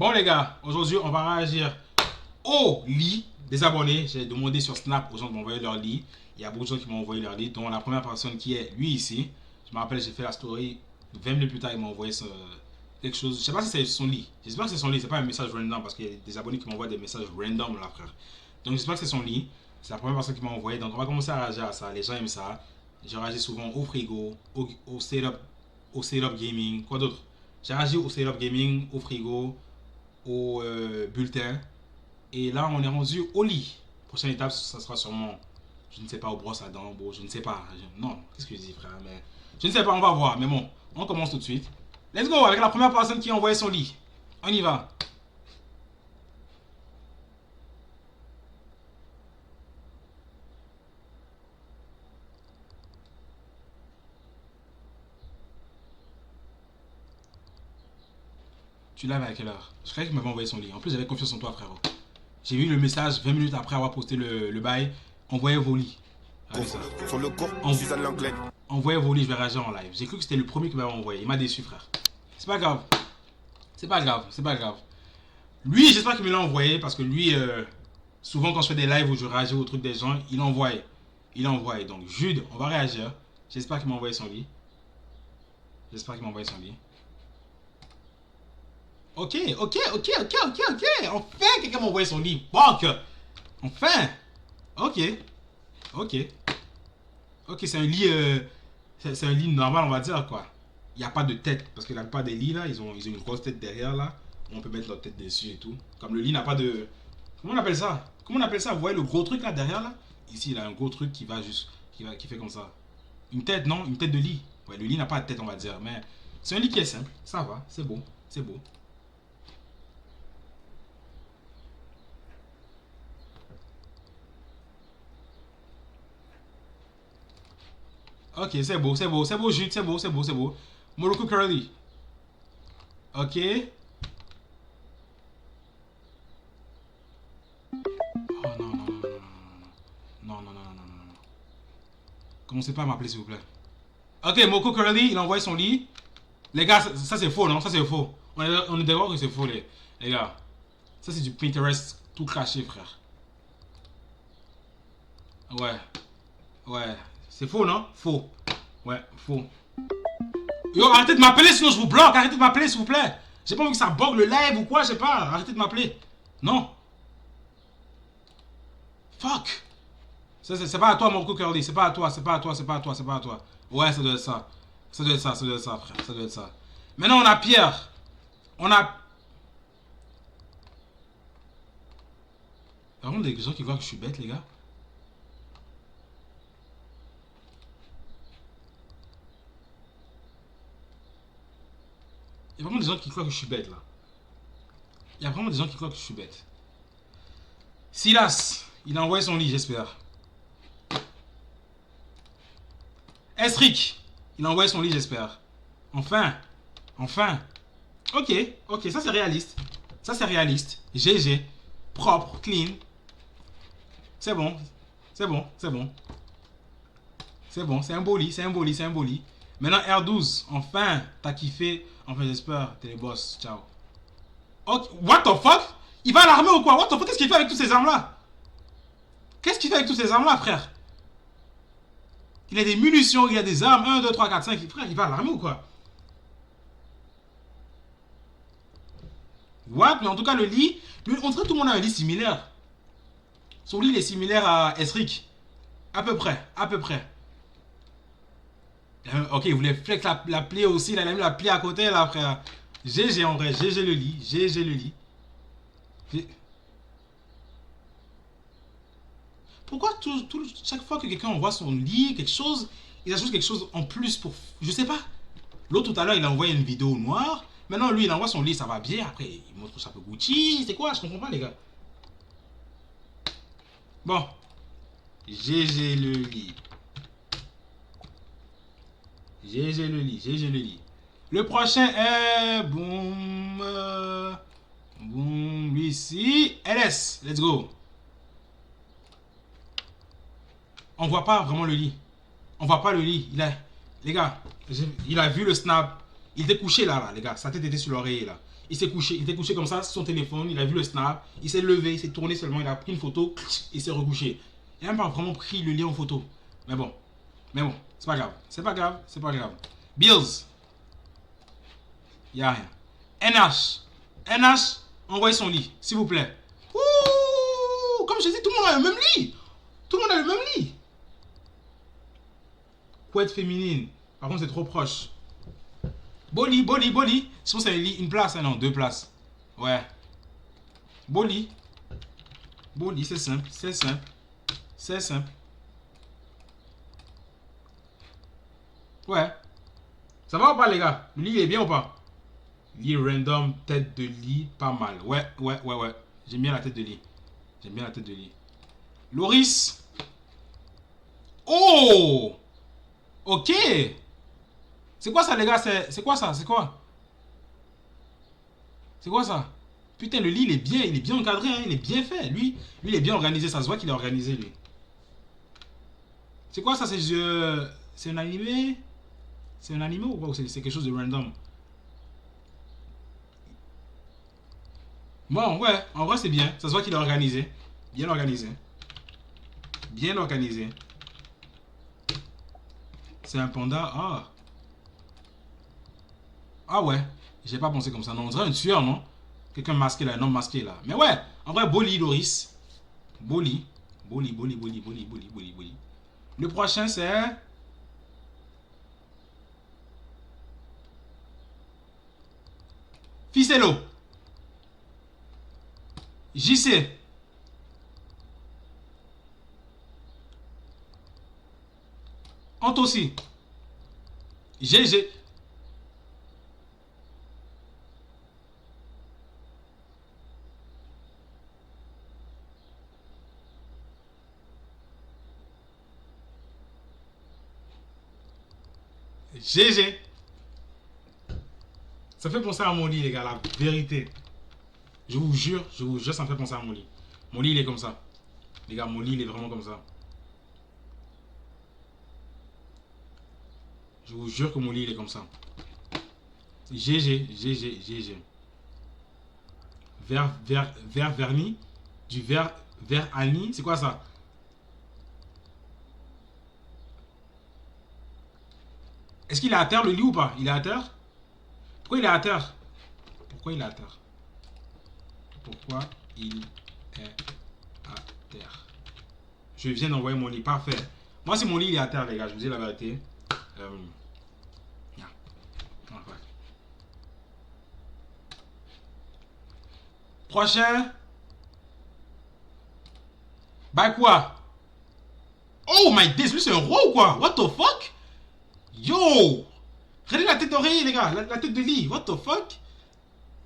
Bon les gars, aujourd'hui on va réagir au lit des abonnés. J'ai demandé sur Snap aux gens de m'envoyer leur lit. Il y a beaucoup de gens qui m'ont envoyé leur lit, dont la première personne qui est lui ici. Je me rappelle, j'ai fait la story 20 minutes plus tard, il m'a envoyé quelque chose. Je sais pas si c'est son lit. J'espère que c'est son lit, c'est pas un message random parce qu'il y a des abonnés qui m'envoient des messages random là, frère. Donc j'espère que c'est son lit. C'est la première personne qui m'a envoyé. Donc on va commencer à réagir à ça. Les gens aiment ça. Je réagis souvent au frigo, au setup gaming. Quoi d'autre? J'ai réagi au setup gaming, au frigo, au bulletin. Et là, on est rendu au lit. Prochaine étape, ça sera sûrement, je ne sais pas, au brosse à dents. Bon, je ne sais pas. Non, qu'est-ce que je dis, frère? Mais je ne sais pas, on va voir. Mais bon, on commence tout de suite. Let's go avec la première personne qui a envoyé son lit. On y va. Tu l'avais à quelle heure? Je croyais qu'il m'avait envoyé son lit. En plus, j'avais confiance en toi, frérot. J'ai vu le message 20 minutes après avoir posté le bail. Envoyez vos lits. Sur le cours, Suzanne Langlais. Envoyez vos lits, je vais réagir en live. J'ai cru que c'était le premier qui m'avait envoyé. Il m'a déçu, frère. C'est pas grave. C'est pas grave, c'est pas grave. Lui, j'espère qu'il me l'a envoyé parce que lui, souvent quand je fais des lives où je réagis aux trucs des gens, il envoie. Il envoie. Donc, Jude, on va réagir. J'espère qu'il m'a envoyé son lit. J'espère qu'il m'a envoyé son lit. Ok. Enfin, quelqu'un m'a envoyé son lit. Fuck. Enfin. Ok. Ok, c'est un lit. C'est un lit normal, on va dire, quoi. Il n'y a pas de tête. Parce que la plupart des lits, là, ils ont une grosse tête derrière, là. On peut mettre leur tête dessus et tout. Comme le lit n'a pas de... Comment on appelle ça? Vous voyez le gros truc, là, derrière, là? Ici, il a un gros truc qui va juste... Qui fait comme ça. Une tête, non? Une tête de lit. Ouais, le lit n'a pas de tête, on va dire. Mais c'est un lit qui est simple. Ça va, c'est beau. C'est beau. Ok, c'est beau, Jude, c'est beau. Morocco Curly. Ok. Oh non. Commencez pas à m'appeler, s'il vous plaît. Ok, Moko Curly, il a envoyé son lit. Les gars, ça c'est faux, non? Ça c'est faux. On est d'accord que c'est faux, les gars. Ça c'est du Pinterest tout craché, frère. Ouais. C'est faux, non? Faux. Ouais, faux. Yo, arrêtez de m'appeler, sinon je vous bloque. Arrêtez de m'appeler, s'il vous plaît. J'ai pas envie que ça bug le live ou quoi, je sais pas. Arrêtez de m'appeler. Non. Fuck. C'est pas à toi, mon Curly. C'est pas à toi. Ouais, ça doit être ça. Ça doit être ça, frère. Ça doit être ça. Maintenant, on a Pierre. On a... Il y a vraiment des gens qui croient que je suis bête, les gars. Il y a vraiment des gens qui croient que je suis bête, là. Il y a vraiment des gens qui croient que je suis bête. Silas, il a envoyé son lit, j'espère. Esric, il a envoyé son lit, j'espère. Enfin. Ok, ça c'est réaliste. GG. Propre, clean. C'est bon. C'est un beau lit. Maintenant, R12, enfin, t'as kiffé. Enfin, j'espère, t'es les boss. Ciao. Ok, what the fuck? Il va à l'armée ou quoi? What the fuck? Qu'est-ce qu'il fait avec toutes ces armes-là? Frère? Il a des munitions, il a des armes. 1, 2, 3, 4, 5. Frère, il va à l'armée ou quoi? What? Mais en tout cas, le lit... On dirait que tout le monde a un lit similaire. Son lit, il est similaire à Esric. À peu près. Ok, il voulait flex la plaie aussi. Il a mis la plaie à côté, là, frère. GG en vrai. GG le lit. Pourquoi chaque fois que quelqu'un envoie son lit, quelque chose, il ajoute quelque chose en plus pour... Je sais pas. L'autre tout à l'heure, il a envoyé une vidéo noire. Maintenant, lui, il envoie son lit, ça va bien. Après, il montre ça peu Gucci. C'est quoi? Je comprends pas, les gars. Bon. GG le lit. Le prochain est... Boum. Boum. Lui ici. LS. Let's go. On voit pas vraiment le lit. On voit pas le lit. Il a... Les gars, il a vu le snap. Il était couché là, les gars. Sa tête était sur l'oreiller là. Il s'est couché, il était couché comme ça sur son téléphone, il a vu le snap, il s'est levé, il s'est tourné seulement, il a pris une photo, il s'est recouché. Il n'a même pas vraiment pris le lien en photo. Mais bon, c'est pas grave, c'est pas grave, c'est pas grave. Bills, il n'y a rien. NH, envoyez son lit, s'il vous plaît. Ouh, comme je dis, tout le monde a le même lit. Tout le monde a le même lit. Couette féminine, par contre c'est trop proche. Boli. Je pense que c'est une place, hein, non, 2 places. Ouais. Boli, c'est simple. Ouais. Ça va ou pas, les gars? Le lit, il est bien ou pas? Lit random, tête de lit, pas mal. Ouais. J'aime bien la tête de lit. Loris. Oh! Ok. C'est quoi ça, les gars? C'est quoi ça? C'est quoi ça? Putain, le lit, il est bien encadré, hein? Il est bien fait. Lui, il est bien organisé. Ça se voit qu'il est organisé, lui. C'est quoi ça? C'est un animé? C'est un animé ou quoi? C'est quelque chose de random? Bon, ouais. En vrai, c'est bien. Ça se voit qu'il est organisé. Bien organisé. C'est un panda. Ah ouais. J'ai pas pensé comme ça. Non, on dirait une tueur, non? Quelqu'un masqué là, un homme masqué là. Mais ouais, en vrai, Boli, Loris. Boli. Le prochain, c'est... Ficello. JC. Antossi. GG. GG. Ça fait penser à mon lit, les gars, la vérité. Je vous jure, ça me fait penser à mon lit. Mon lit, il est comme ça. Les gars, mon lit, il est vraiment comme ça. Je vous jure que mon lit, il est comme ça. GG. Vert vernis. Du vert Annie. C'est quoi ça? Est-ce qu'il est à terre, le lit, ou pas? Il est à terre? Pourquoi il est à terre? Pourquoi il est à terre? Je viens d'envoyer mon lit. Parfait. Moi, si mon lit il est à terre, les gars, je vous dis la vérité. Yeah. Okay. Prochain. Bah quoi? Oh my days, lui c'est un roi ou quoi? What the fuck? Yo! Regardez la tête d'oreiller, les gars. La tête de lit. What the fuck?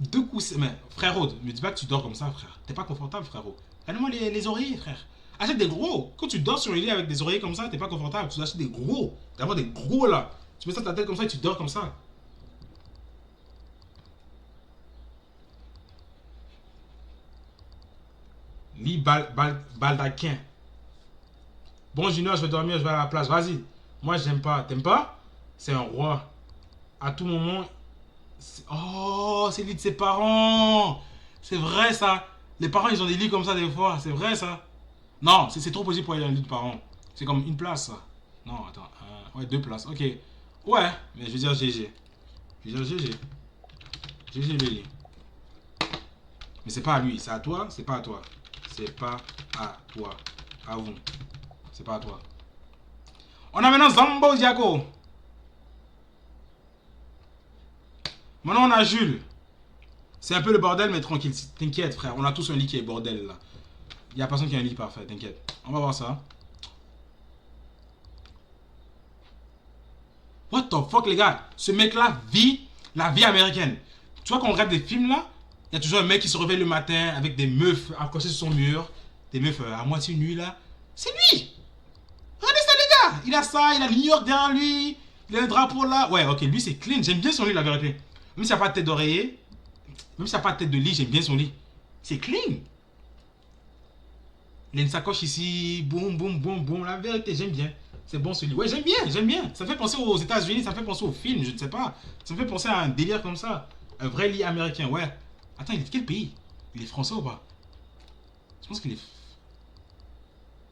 2 coups. Mais frérot, me dis pas que tu dors comme ça, frère. T'es pas confortable, frérot. Regarde-moi les oreillers, frère. Achète des gros. Quand tu dors sur le lit avec des oreillers comme ça, t'es pas confortable. Tu achètes des gros. D'abord des gros là. Tu mets ça sur ta tête comme ça et tu dors comme ça. Lit baldaquin. Bon, Junior, je vais dormir, je vais à la place. Vas-y. Moi, j'aime pas. T'aimes pas? C'est un roi. À tout moment. Oh, c'est le lit de ses parents. C'est vrai ça. Les parents, ils ont des lits comme ça des fois. C'est vrai ça. Non, c'est trop possible pour aller dans le lit de parents. C'est comme une place ça. Non, attends. Ouais, 2 places. Ok. Ouais, mais je vais dire GG. GG le lit. Mais c'est pas à lui. C'est à toi. C'est pas à toi. C'est pas à toi. À vous. C'est pas à toi. On a maintenant Zambo Diago. Maintenant on a Jules. C'est un peu le bordel, mais tranquille. T'inquiète, frère. On a tous un lit qui est bordel là. Il n'y a personne qui a un lit parfait, t'inquiète. On va voir ça. What the fuck, les gars? Ce mec-là vit la vie américaine. Tu vois, quand on regarde des films là, il y a toujours un mec qui se réveille le matin avec des meufs accrochées sur son mur. Des meufs à moitié nues là. C'est lui! Regardez ça, les gars! Il a ça, il a New York derrière lui. Il a un drapeau là. Ouais, ok, lui c'est clean. J'aime bien son lit, la vérité. Même s'il n'y a pas de tête d'oreiller, même s'il n'y a pas de tête de lit, j'aime bien son lit. C'est clean. Il a une sacoche ici. Boum. La vérité, j'aime bien. C'est bon celui. Ouais, j'aime bien. Ça fait penser aux États-Unis, ça fait penser aux films, je ne sais pas. Ça me fait penser à un délire comme ça. Un vrai lit américain, ouais. Attends, il est de quel pays? Il est français ou pas? Je pense qu'il est...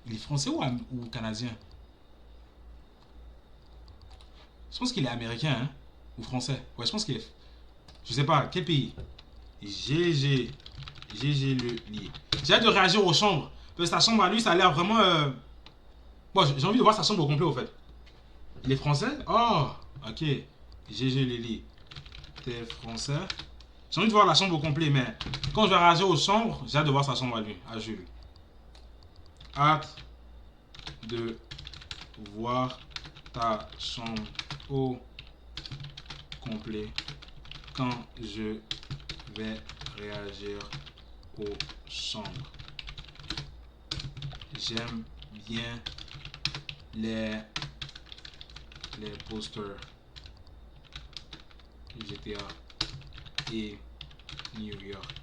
Il est français ou canadien? Je pense qu'il est américain, hein? Ou français. Ouais, je pense qu'il est... Je sais pas, quel pays? GG. GG le lit. J'ai hâte de réagir aux chambres. Parce que sa chambre à lui, ça a l'air vraiment... Bon, j'ai envie de voir sa chambre au complet, au fait. Il est français? Oh, ok. GG le lit. T'es français? J'ai envie de voir la chambre au complet, mais quand je vais réagir aux chambres, j'ai hâte de voir sa chambre à lui, à Jules. Hâte de voir ta chambre au complet quand je vais réagir aux chambres. J'aime bien les posters GTA et New York.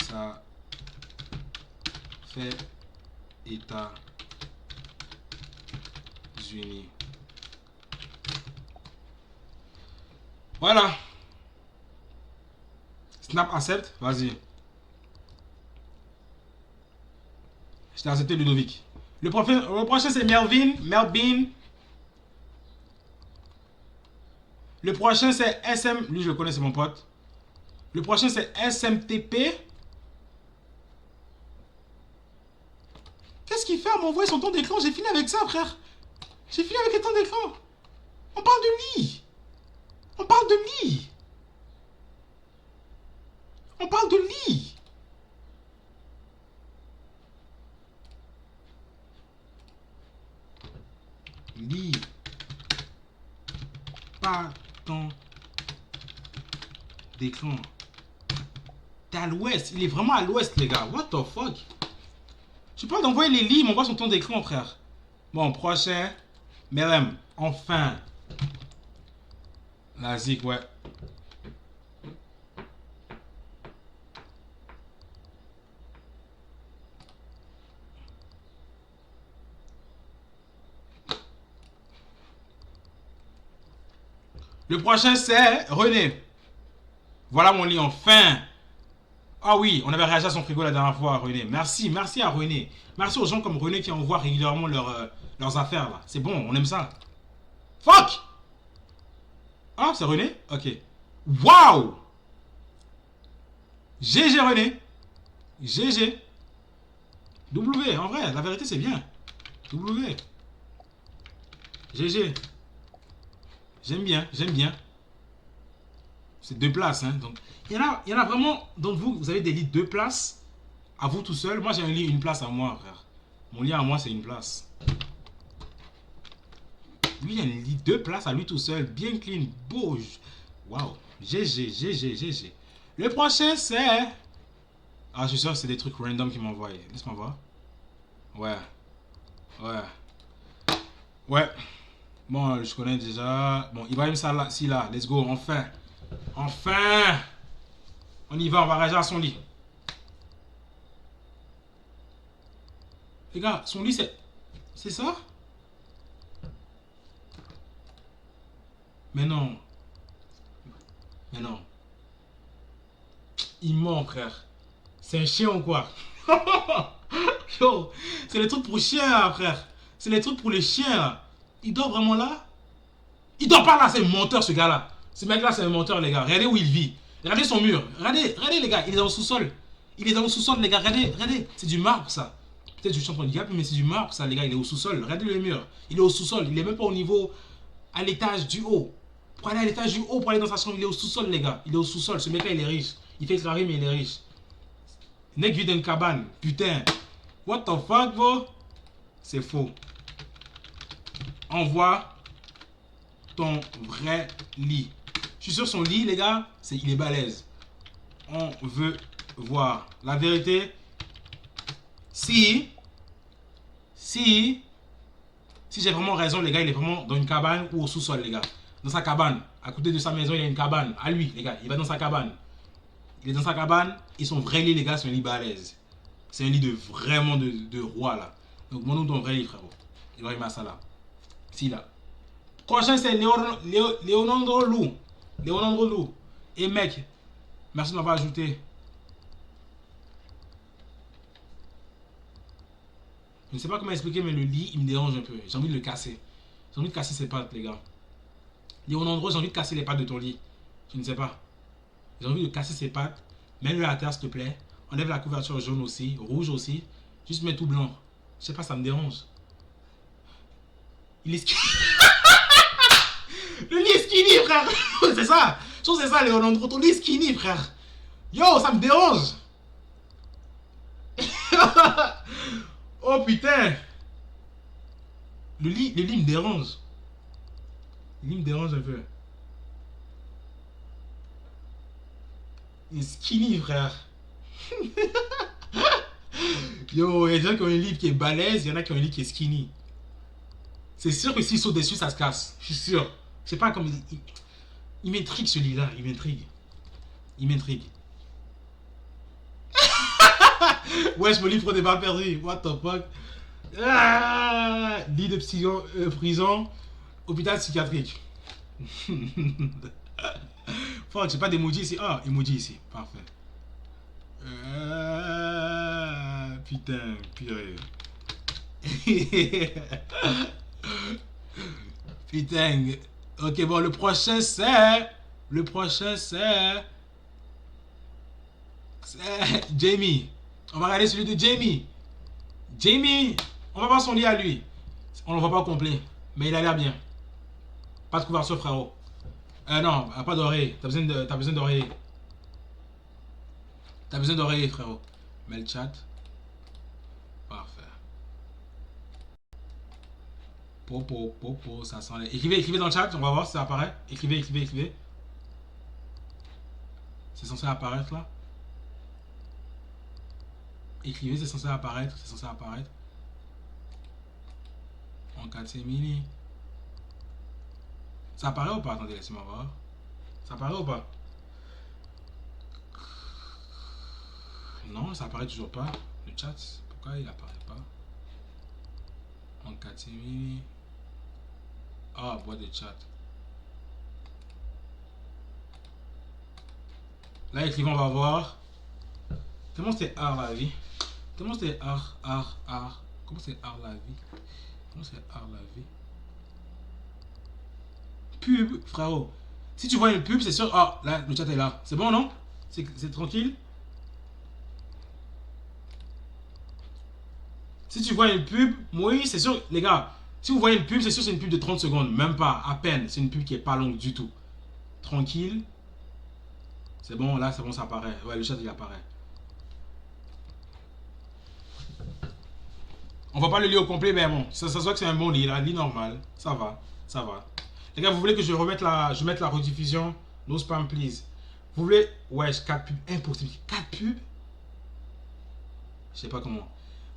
Ça fait États-Unis. Voilà. Snap accepte. Vas-y. Je t'ai accepté, Ludovic. Le prochain c'est Melvin. Le prochain c'est SM. Lui je le connais, c'est mon pote. Le prochain c'est SMTP. Qu'est-ce qu'il fait à m'envoyer son temps d'écran? J'ai fini avec ça, frère. J'ai fini avec le temps d'écran. On parle de lit. On parle de lit. On parle de lit. Lit. Pas temps d'écran. T'es à l'ouest. Il est vraiment à l'ouest, les gars. What the fuck? Je parle d'envoyer les lits, il m'envoie son temps d'écran, frère. Bon, prochain. Melem. Enfin. La zik, ouais. Le prochain, c'est René. Voilà mon lit, enfin. Ah oui, on avait réagi à son frigo la dernière fois, René. Merci, merci à René. Merci aux gens comme René qui envoient régulièrement leurs affaires, là. C'est bon, on aime ça. Fuck! Ah, c'est René? Ok. Waouh! GG René. GG. W, en vrai, la vérité c'est bien. W. GG. J'aime bien, j'aime bien. C'est 2 places, hein. Donc, il y en a vraiment d'entre vous, vous avez des lits 2 places à vous tout seul. Moi, j'ai un lit 1 place à moi, frère. Mon lit à moi, c'est 1 place. Lui, il a un lit 2 places à lui tout seul. Bien clean, beau. Waouh. GG, GG, GG. Le prochain, c'est... Ah, je suis sûr que c'est des trucs random qu'il m'a envoyé. Laisse-moi voir. Ouais. Ouais. Ouais. Bon, je connais déjà. Bon, Ibrahim Salah, si là, let's go, enfin. Enfin. On y va, on va réagir à son lit. Les gars, son lit, c'est... C'est ça? Mais non. Mais non. Il ment, frère. C'est un chien ou quoi? Yo, c'est les trucs pour chiens, là, frère. C'est les trucs pour les chiens, là. Il dort vraiment là? Il dort pas là, c'est un menteur, ce gars-là. Ce mec-là, c'est un menteur, les gars. Regardez où il vit. Regardez son mur. Regardez, les gars. Il est dans le sous-sol. Il est dans le sous-sol, les gars. Regardez. C'est du marbre, ça. Peut-être que je suis en train de gap, mais c'est du marbre, ça, les gars. Il est au sous-sol. Regardez le mur. Il est au sous-sol. Il est même pas au niveau... à l'étage du haut. Pour aller à l'étage du haut, pour aller dans sa chambre, il est au sous-sol, les gars. Il est au sous-sol. Ce mec-là, il est riche. Il fait claver, mais il est riche. Mec vit dans une cabane. Putain. What the fuck, bro? C'est faux. Envoie ton vrai lit. Je suis sûr son lit, les gars, il est balèze. On veut voir. La vérité, si j'ai vraiment raison, les gars, il est vraiment dans une cabane ou au sous-sol, les gars. Dans sa cabane. À côté de sa maison, il y a une cabane. À lui, les gars, il va dans sa cabane. Il est dans sa cabane et son vrai lit, les gars, c'est un lit balèze. C'est un lit de vraiment de roi, là. Donc, mon nom ton vrai lit, frérot. Il va y mettre ça là. Si, là. Prochain, c'est Leonardo Lou. Leonardo Lou. Et mec, merci de m'avoir ajouté. Je ne sais pas comment expliquer, mais le lit, il me dérange un peu. J'ai envie de le casser. J'ai envie de casser ses pattes, les gars. Léonandro, j'ai envie de casser les pattes de ton lit. Je ne sais pas. J'ai envie de casser ses pattes. Mets-le à terre, s'il te plaît. Enlève la couverture jaune aussi, rouge aussi. Juste mets tout blanc. Je sais pas, ça me dérange. Il est skinny. Le lit est skinny, frère. C'est ça. Je trouve que c'est ça, Léonandro. Ton lit est skinny, frère. Yo, ça me dérange. Oh putain. Le lit me dérange. Le lit me dérange un peu. Il est skinny, frère. Yo, il y a des gens qui ont un lit qui est balèze, il y en a qui ont un lit qui est skinny. C'est sûr que s'ils sautent dessus, ça se casse. Je suis sûr. Je sais pas comment... Il m'intrigue ce lit-là, il m'intrigue. Il m'intrigue. Ouais, je me lis pour des balles perdues. What the fuck? Ah, lit de prison, hôpital psychiatrique. Fuck, j'ai pas d'emoji ici. Ah, emoji ici. Parfait. Putain, purée. Putain. Ok, bon, le prochain c'est... Le prochain c'est... Jamie. On va regarder celui de Jamie. Jamie, on va voir son lit à lui. On le voit pas au complet, mais il a l'air bien. Pas de couverture, frérot. Non, pas d'oreiller. T'as besoin d'oreiller. T'as besoin d'oreiller, frérot. Mets le chat. Parfait. Popo, ça sent les... Écrivez dans le chat, on va voir si ça apparaît. Écrivez. C'est censé apparaître là. Écrivez, c'est censé apparaître. En 4 mini. Ça apparaît ou pas? Attendez, laissez-moi voir. Ça apparaît ou pas? Non, ça apparaît toujours pas. Le chat, pourquoi il apparaît pas? En 4 mini. Ah, boîte de chat. Là, écrivons, on va voir. Comment c'est art la vie? Comment c'est art? Comment c'est art la vie? Comment c'est art la vie? Pub, frérot. Si tu vois une pub, c'est sûr. Ah, là, le chat est là. C'est bon, non? C'est tranquille? Si tu vois une pub, oui, c'est sûr, les gars. Si vous voyez une pub, c'est sûr c'est une pub de 30 secondes. Même pas, à peine. C'est une pub qui est pas longue du tout. Tranquille. C'est bon, là, c'est bon, ça apparaît. Ouais, le chat, il apparaît. On va pas le lit au complet, mais bon, ça se voit que c'est un bon lit, là, lit normal. Ça va. Les gars, vous voulez que je mette la rediffusion? No spam, please. Vous voulez... Ouais, 4 pubs, impossible. 4 pubs? Je sais pas comment.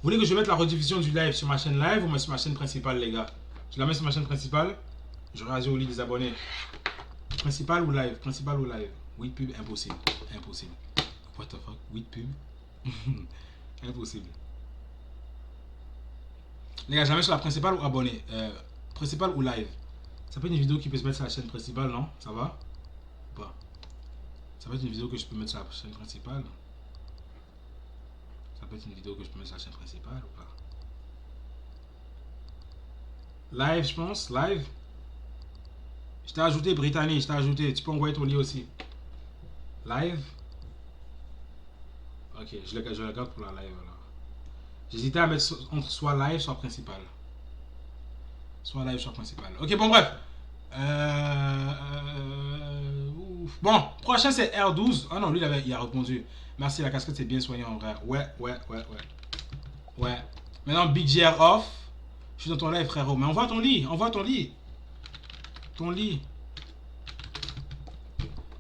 Vous voulez que je mette la rediffusion du live sur ma chaîne live ou sur ma chaîne principale, les gars? Je la mets sur ma chaîne principale. Je réagis au lit des abonnés. Principal ou live? 8 pubs, impossible. What the fuck? 8 pubs? Impossible. Les gars, je la mets sur la principale ou abonné? Principale ou live? Ça peut être une vidéo qui peut se mettre sur la chaîne principale, non? Ça va? Ou pas? Ça peut être une vidéo que je peux mettre sur la chaîne principale? Ça peut être une vidéo que je peux mettre sur la chaîne principale ou pas? Live, je pense. Live. Je t'ai ajouté, Brittany. Tu peux envoyer ton lit aussi. Live. Ok, je le garde pour la live alors. J'hésitais à mettre entre soit live, soit principal. Ok, bon, bref. Bon, prochain c'est R12. Ah non, lui il a répondu. Merci, la casquette c'est bien soigné en vrai. Ouais. Maintenant, Big JR off. Je suis dans ton live, frérot. Mais envoie ton lit. Ton lit.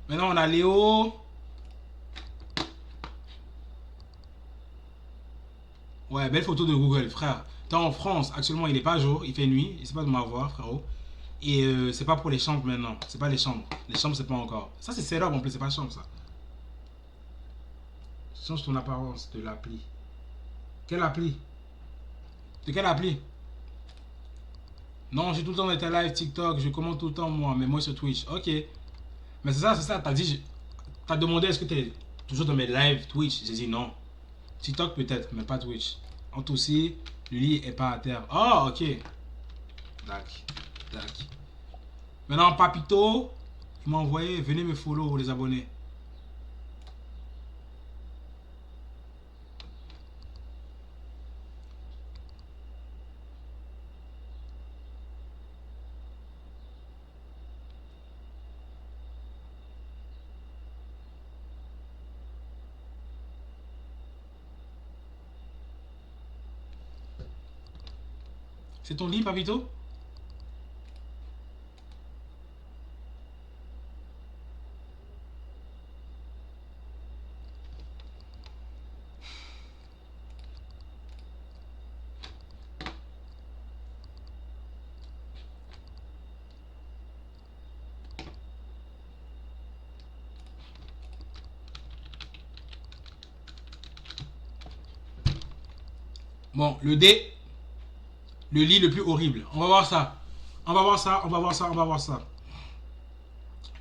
Maintenant, on a Léo. Ouais, belle photo de Google, frère. T'es en France, actuellement il est pas jour, il fait nuit, il sait pas de m'avoir, frérot. Et c'est pas pour les chambres maintenant, c'est pas les chambres. Les chambres c'est pas encore. Ça c'est setup en plus, c'est pas chambre ça. Change ton apparence de l'appli. Quelle appli? De quelle appli? Non, j'ai tout le temps été live TikTok, je commente tout le temps moi, mais moi sur Twitch. Ok. Mais c'est ça, t'as dit... t'as demandé est-ce que t'es toujours dans mes lives Twitch. J'ai dit non. TikTok peut-être, mais pas Twitch. En tout aussi, le lit est pas à terre. Oh, ok. Tac, tac. Maintenant, Papito, il m'a envoyé, venez me follow les abonnés. C'est ton lit, Papito? Bon, le dé. Le lit le plus horrible. On va voir ça. On va voir ça, on va voir ça, on va voir ça.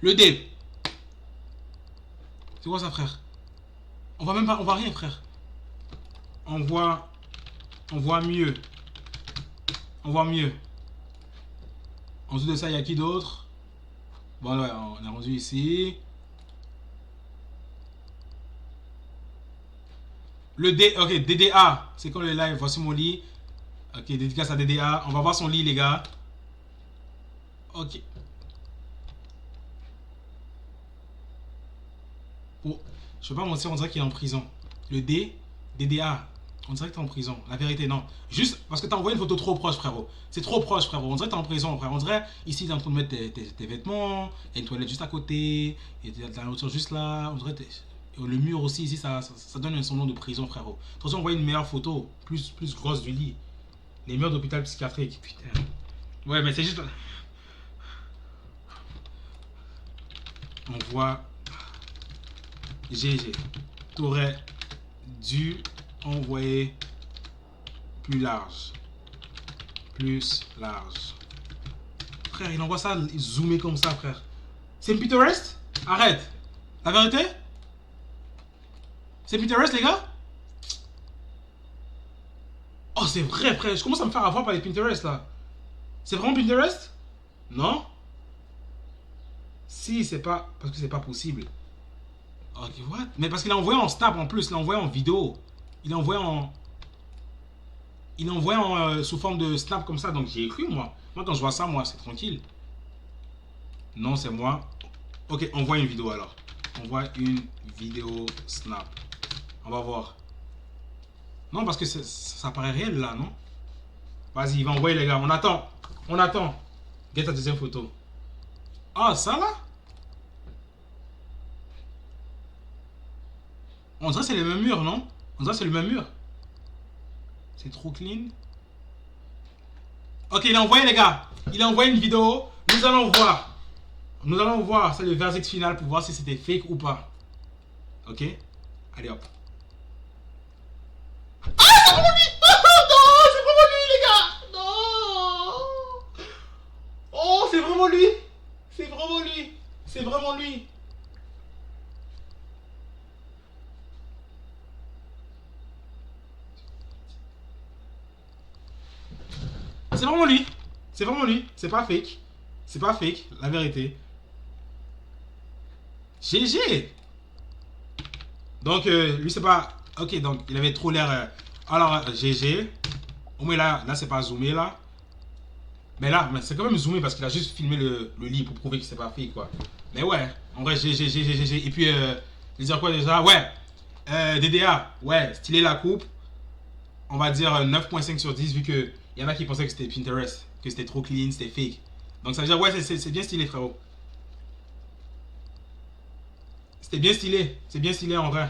Le dé. C'est quoi ça, frère? On voit même pas, on voit rien, frère. On voit mieux. On voit mieux. En dessous de ça, il y a qui d'autre? Bon, ouais, on est rendu ici. Le D, ok, DDA. C'est quand le live, voici mon lit. Ok, dédicace à DDA. On va voir son lit, les gars. Ok. Oh, je peux pas mentir, on dirait qu'il est en prison. Le D, DDA. On dirait que t'es en prison. La vérité, non. Juste parce que t'as envoyé une photo trop proche, frérot. C'est trop proche, frérot. On dirait que t'es en prison, frère. On dirait ici, t'es en train de mettre tes vêtements. Il y a une toilette juste à côté. Il y a de la nourriture juste là. On dirait le mur aussi, ici, ça donne un semblant de prison, frérot. Attention, on voit une meilleure photo. Plus grosse du lit. Les murs d'hôpital psychiatrique. Putain. Ouais, mais c'est juste... On voit... GG. T'aurais dû envoyer plus large. Plus large. Frère, il envoie ça zoomé comme ça, frère. C'est Pinterest? Arrête. La vérité? C'est Pinterest, les gars? Oh, c'est vrai, frère. Je commence à me faire avoir par les Pinterest, là. C'est vraiment Pinterest? Non? Si, c'est pas... Parce que c'est pas possible. Ok, what? Mais parce qu'il a envoyé en snap en plus. Il a envoyé en vidéo. Il a envoyé en... Il a envoyé sous forme de snap comme ça. Donc j'ai cru, moi. Moi, quand je vois ça, moi, c'est tranquille. Non, c'est moi. Ok, on voit une vidéo alors. On voit une vidéo snap. On va voir. Non, parce que ça paraît réel là, non? Vas-y, il va envoyer les gars. On attend. On attend. Get ta deuxième photo. Ah, ça là? On dirait que c'est le même mur, non? On dirait que c'est le même mur. C'est trop clean. Ok, il a envoyé les gars. Il a envoyé une vidéo. Nous allons voir. Nous allons voir. C'est le verdict final pour voir si c'était fake ou pas. Ok? Allez hop. Ah, c'est vraiment lui! Non, c'est vraiment lui, les gars! Non! Oh, c'est vraiment lui! C'est vraiment lui! C'est vraiment lui! C'est vraiment lui! C'est vraiment lui! C'est pas fake! C'est pas fake, la vérité. GG! Donc, lui, c'est pas... Ok, donc, il avait trop l'air... Alors, GG. Au moins, là c'est pas zoomé, là. Mais là, c'est quand même zoomé parce qu'il a juste filmé le lit pour prouver que c'est pas fake, quoi. Mais ouais, en vrai, GG. Et puis, dire quoi déjà? Ouais, DDA, ouais, stylé la coupe. On va dire 9.5 sur 10 vu que il y en a qui pensaient que c'était Pinterest, que c'était trop clean, c'était fake. Donc ça veut dire, ouais, c'est bien stylé, frérot. C'était bien stylé, c'est bien stylé en vrai.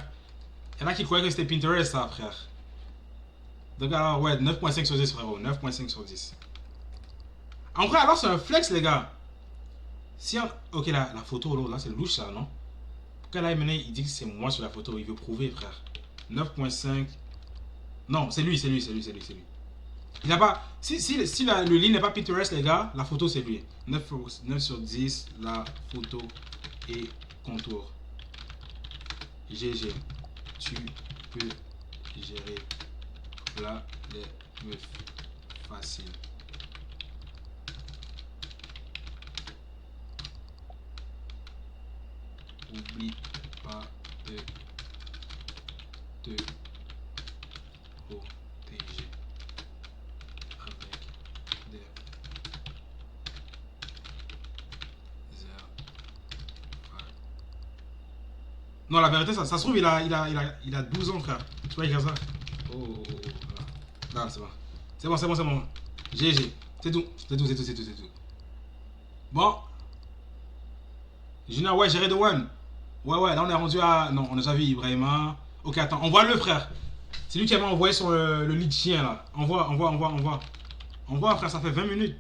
Il y en a qui croyaient que c'était Pinterest, ça, frère. Donc alors, ouais, 9.5 sur 10, frérot, 9.5 sur 10. En vrai, alors, c'est un flex, les gars. Si on... Ok, la photo, là, c'est louche, ça, non? Pourquoi là, maintenant, il dit que c'est moi sur la photo? Il veut prouver, frère. 9.5. Non, c'est lui. Il n'a pas... Si le lit n'est pas Pinterest, les gars, la photo, c'est lui. 9 sur 10, la photo et contour. GG. Tu peux gérer. Là, les meufs. Facile. Oublie pas de te protéger avec des heures. Non, la vérité, ça se trouve, il a 12 ans, frère. Tu vois, il a ça. Oh. Là, c'est bon. C'est bon. GG. C'est tout. Bon. Junior, ouais, j'ai raid one. Ouais, là on est rendu à... Non, on a déjà vu Ibrahima. Ok, attends, envoie le frère. C'est lui qui m'a envoyé sur le lit de chien là. Envoie, frère, ça fait 20 minutes.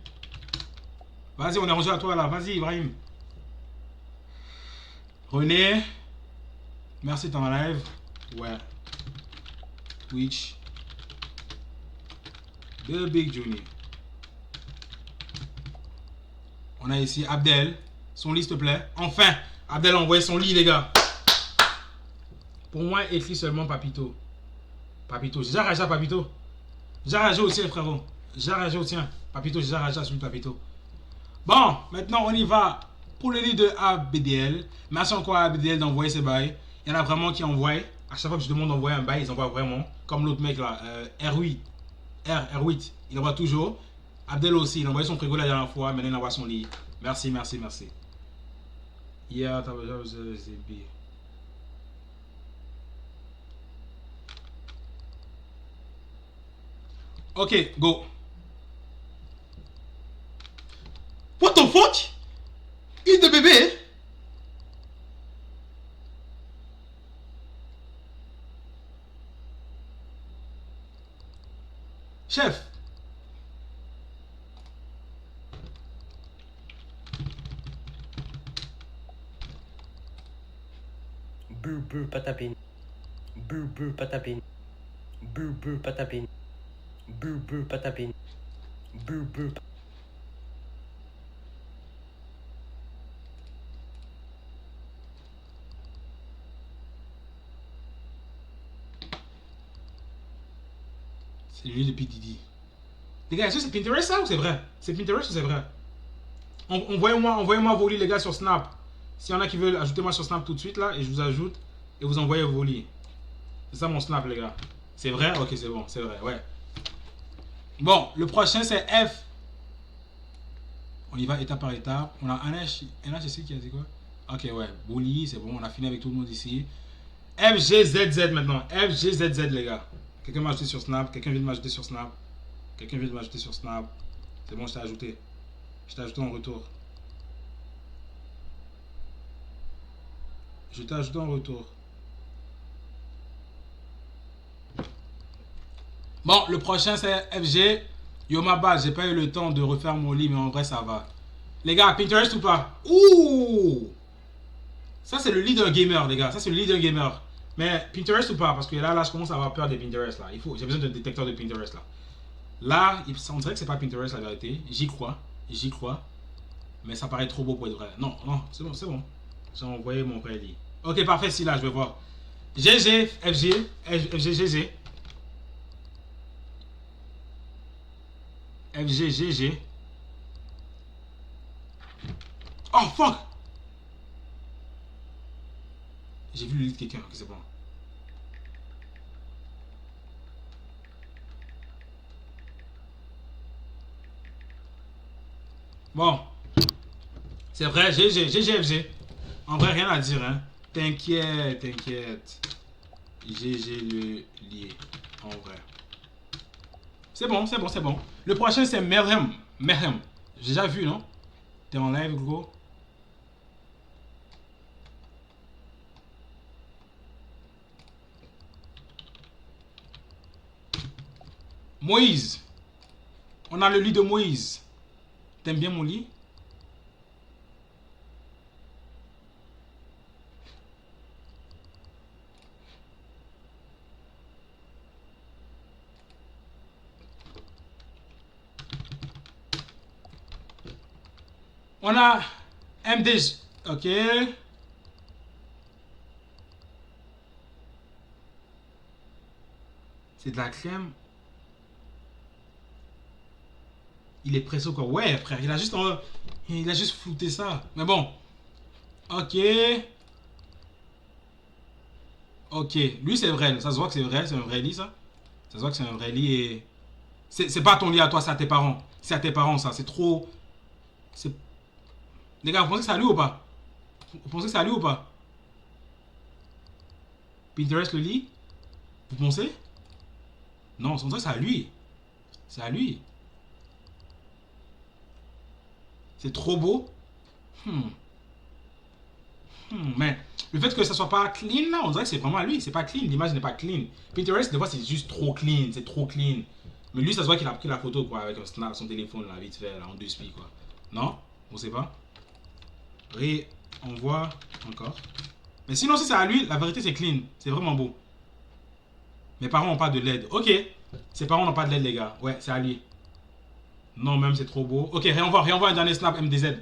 Vas-y, on est rendu à toi là. Vas-y, Ibrahim. René. Merci, t'es en live. Ouais. Twitch. The Big Junior. On a ici Abdel. Son lit, s'il te plaît. Enfin, Abdel a envoyé son lit, les gars. Pour moi, écrit seulement Papito. J'ai déjà ragé à Papito. J'ai ragé au tien, frérot. Papito, j'ai déjà ragé à celui de Papito. Bon, maintenant, on y va pour le lit de ABDL. Merci encore à ABDL d'envoyer ses bails. Il y en a vraiment qui envoient. À chaque fois que je demande d'envoyer un bail, ils envoient vraiment. Comme l'autre mec là, R8. R8. Il envoie toujours. Abdel aussi, il a envoyé son frigo la dernière fois. Maintenant, il envoie son lit. Merci. Yeah, t'as besoin de ZB. Ok, go. What the fuck? Île de bébé? Chef. Patapine. Patapine. Patapine. Patapine. C'est lui depuis Didi. Les gars, est-ce que c'est Pinterest ça ou c'est vrai? C'est Pinterest ou c'est vrai? Envoyez-moi vos lits les gars sur Snap. S'il y en a qui veulent, ajoutez-moi sur Snap tout de suite là et je vous ajoute et vous envoyez vos lits. C'est ça mon Snap les gars. C'est vrai? Ok, c'est bon, c'est vrai, ouais. Bon, le prochain c'est F. On y va étape par étape. On a NH ici qui a dit quoi? Ok, ouais, Bouli, c'est bon, on a fini avec tout le monde ici. FGZZ maintenant. FGZZ les gars. Quelqu'un m'a ajouté sur Snap. Quelqu'un vient de m'ajouter sur Snap. C'est bon, je t'ai ajouté. Je t'ai ajouté en retour. Bon, le prochain c'est FG. Yo ma base, j'ai pas eu le temps de refaire mon lit, mais en vrai ça va. Les gars, Pinterest ou pas? Ouh! Ça c'est le lit d'un gamer, les gars. Mais Pinterest ou pas? Parce que là, je commence à avoir peur des Pinterest là. J'ai besoin d'un détecteur de Pinterest là. Là, on dirait que c'est pas Pinterest la vérité. J'y crois. Mais ça paraît trop beau pour être vrai. Non, c'est bon. J'ai envoyé mon vrai lit. Ok, parfait, si là, je vais voir. GG, FG. Oh, fuck! J'ai vu le lit de quelqu'un, ok, c'est bon. Bon. C'est vrai, GG. En vrai, rien à dire, hein. T'inquiète. GG le lié. En vrai. C'est bon. Le prochain, c'est Merhem. J'ai déjà vu, non? T'es en live, gros? Moïse. On a le lit de Moïse. T'aimes bien mon lit? On a MDG. Ok. C'est de la crème. Il est pressé quoi. Ouais, frère, il a juste flouté ça. Mais bon. Ok. Ok. Lui, c'est vrai. Ça se voit que c'est vrai. C'est un vrai lit, ça. Ça se voit que c'est un vrai lit et... C'est pas ton lit à toi, c'est à tes parents. C'est à tes parents, ça. C'est trop... C'est... Les gars, vous pensez que c'est à lui ou pas? Vous pensez que c'est à lui ou pas? Pinterest le lit? Vous pensez? Non, on dirait que c'est à lui. C'est à lui. C'est trop beau. Hmm. Mais le fait que ça soit pas clean là, on dirait que c'est vraiment à lui. C'est pas clean. L'image n'est pas clean. Pinterest, des fois, c'est juste trop clean. C'est trop clean. Mais lui, ça se voit qu'il a pris la photo quoi, avec un snap, son téléphone là, vite fait, là, en deux spies quoi. Non? On sait pas. Et on voit encore. Mais sinon, si c'est à lui, la vérité c'est clean. C'est vraiment beau. Mes parents n'ont pas de LED. Ok. Ses parents n'ont pas de LED, les gars. Ouais, c'est à lui. Non, même c'est trop beau. Ok, réenvoie un dernier snap MDZ.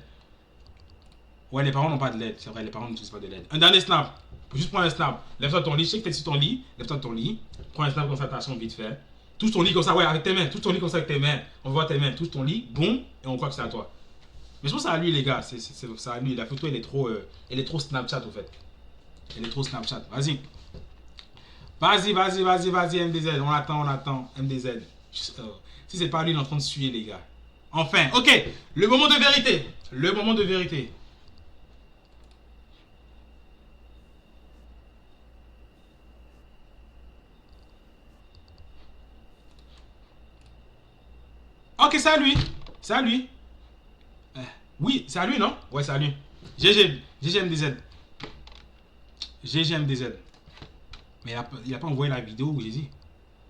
Ouais, les parents n'ont pas de LED. C'est vrai, les parents n'utilisent pas de LED. Un dernier snap. Juste prends un snap. Lève-toi de ton lit. Je sais que t'es sur ton lit. Lève-toi de ton lit. Prends un snap comme ça, ta chambre vite fait. Touche ton lit comme ça, ouais, avec tes mains. Touche ton lit comme ça avec tes mains. On voit tes mains. Touche ton lit. Boum. Et on croit que c'est à toi. Mais je pense que c'est à lui, les gars. C'est à lui. La photo, elle est trop Snapchat, au fait. Elle est trop Snapchat. Vas-y. Vas-y, MDZ. On attend. MDZ. Si c'est pas lui, il est en train de suer, les gars. Enfin, ok. Le moment de vérité. Le moment de vérité. Ok, c'est à lui. C'est à lui. Oui, c'est à lui, non? Ouais, c'est à lui. GG MDZ. GG MDZ. Mais il a pas envoyé la vidéo où j'ai dit.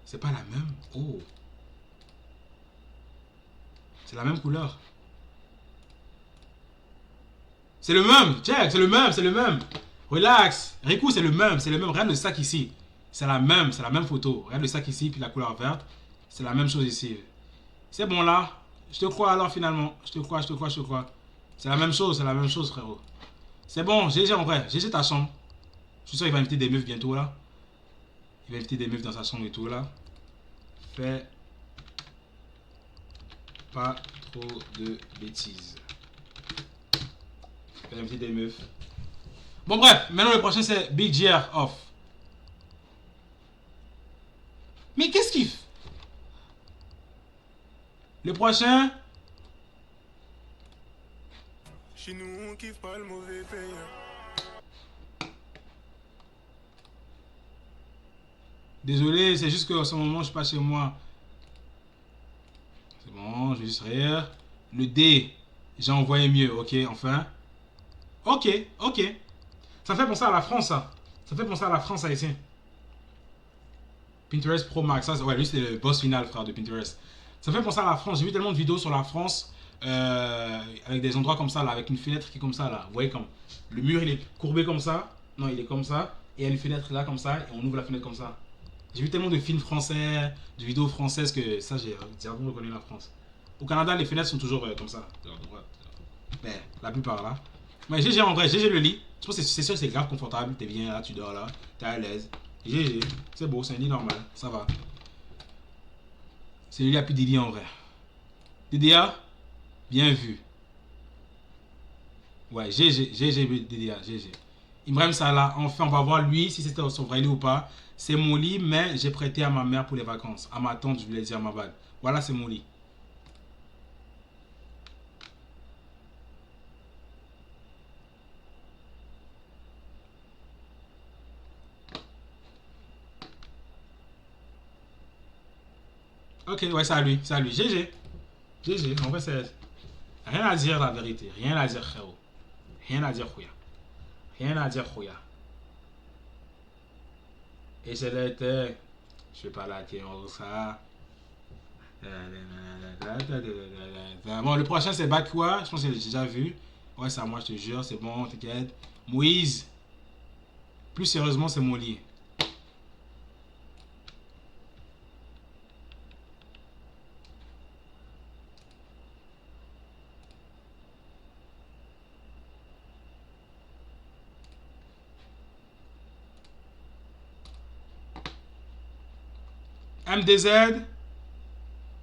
C'est pas la même. Oh. C'est la même couleur. C'est le même. Check, c'est le même. Relax. Riku, c'est le même. Regarde le sac ici. C'est la même photo. Regarde le sac ici, puis la couleur verte. C'est la même chose ici. C'est bon là. Je te crois alors finalement. Je te crois. C'est la même chose, frérot. C'est bon, GG en vrai. GG ta chambre. Je suis sûr qu'il va inviter des meufs bientôt là. Il va inviter des meufs dans sa chambre et tout là. Fais pas trop de bêtises. Il va inviter des meufs. Bon bref, maintenant le prochain c'est Big GR off. Mais qu'est-ce qu'il fait? Le prochain. Chez nous, on kiffe pas le mauvais payeur. Désolé, c'est juste qu'en ce moment je suis pas chez moi. C'est bon, je vais juste rire. Le D, j'ai envoyé mieux, ok, enfin. Ok. Ça fait penser à la France, ça. Ça ici. Pinterest Pro Max, ça, ouais, lui c'est le boss final, frère, de Pinterest. Ça fait penser à la France. J'ai vu tellement de vidéos sur la France avec des endroits comme ça, là, avec une fenêtre qui est comme ça, là. Vous voyez comme le mur il est courbé comme ça. Non, il est comme ça. Et il y a une fenêtre là comme ça et on ouvre la fenêtre comme ça. J'ai vu tellement de films français, de vidéos françaises que ça, j'ai directement reconnu la France. Au Canada, les fenêtres sont toujours comme ça. Mais la plupart là. Mais GG en vrai, GG le lit. Je pense que c'est sûr que c'est grave confortable. T'es bien là, tu dors là, t'es à l'aise. GG, c'est beau, c'est un lit normal, ça va. C'est le lit à plus d'idées en vrai. DDA, bien vu. Ouais, GG, DDA, GG. Ibrahim Salah, enfin on va voir lui si c'était son vrai lit ou pas. C'est mon lit, mais j'ai prêté à ma mère pour les vacances. À ma tante, je voulais dire ma bad. Voilà, c'est mon lit. Ok, ouais, c'est à lui. GG. GG, en vrai, c'est rien à dire la vérité. Rien à dire, frérot. Rien à dire, Khouya. Rien à dire, Khouya. Et c'est l'été. Je vais pas laquer en ça. Bon, le prochain, c'est Bakwa. Je pense que j'ai déjà vu. Ouais, c'est à moi, je te jure. C'est bon, t'inquiète. Moïse. Plus sérieusement, c'est mon lit. MDZ.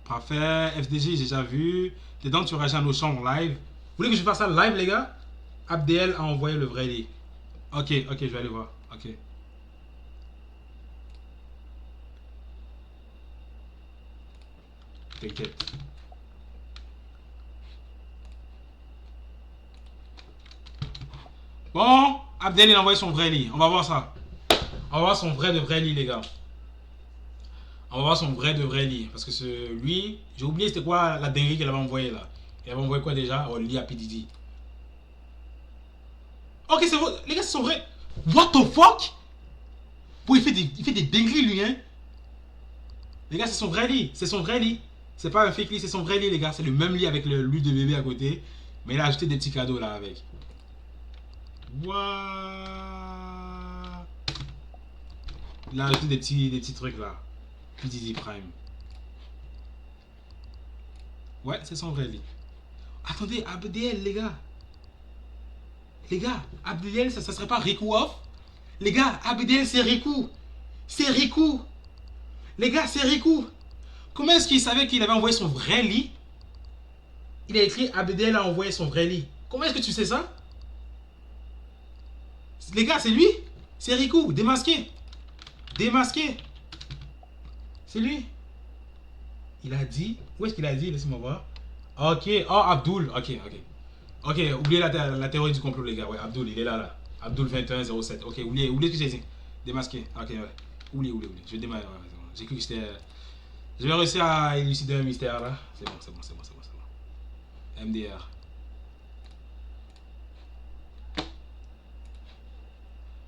Parfait. FDJ, j'ai déjà vu. Dedans, tu réagis à nos chambres live. Vous voulez que je fasse ça live, les gars? Abdel a envoyé le vrai lit. Ok, je vais aller voir. Ok. T'inquiète. Bon, Abdel il a envoyé son vrai lit. On va voir ça. On va voir son vrai de vrai lit, les gars. On va voir son vrai de vrai lit. Parce que lui, j'ai oublié c'était quoi la dinguerie qu'il avait envoyé là. Il avait envoyé quoi déjà? Oh, le lit à PDD. Ok, c'est vrai. Les gars, c'est son vrai. What the fuck? Bon, il fait des dingueries lui, hein. Les gars, c'est son vrai lit. C'est son vrai lit. C'est pas un fake lit, c'est son vrai lit, les gars. C'est le même lit avec le lit de bébé à côté. Mais il a ajouté des petits cadeaux là avec. What? Il a ajouté des petits trucs là. PDD Prime. Ouais, c'est son vrai lit. Attendez, Abdel, les gars. Les gars, Abdel, ça serait pas Riku off? Les gars, Abdel, c'est Riku. C'est Riku. Les gars, c'est Riku. Comment est-ce qu'il savait qu'il avait envoyé son vrai lit? Il a écrit Abdel a envoyé son vrai lit. Comment est-ce que tu sais ça? Les gars, c'est lui. C'est Riku, démasqué. Démasqué. C'est lui. Il a dit. Où est-ce qu'il a dit? Laissez-moi voir. Ok. Oh, Abdul. Ok, oubliez la théorie du complot, les gars. Ouais, Abdul, il est là. Abdul 2107. Ok, oubliez ce que j'ai dit. Démasqué. Ok, ouais. Oubliez. Je vais démarrer. Ouais, j'ai cru que c'était. Je vais réussir à élucider un mystère là. C'est bon. MDR.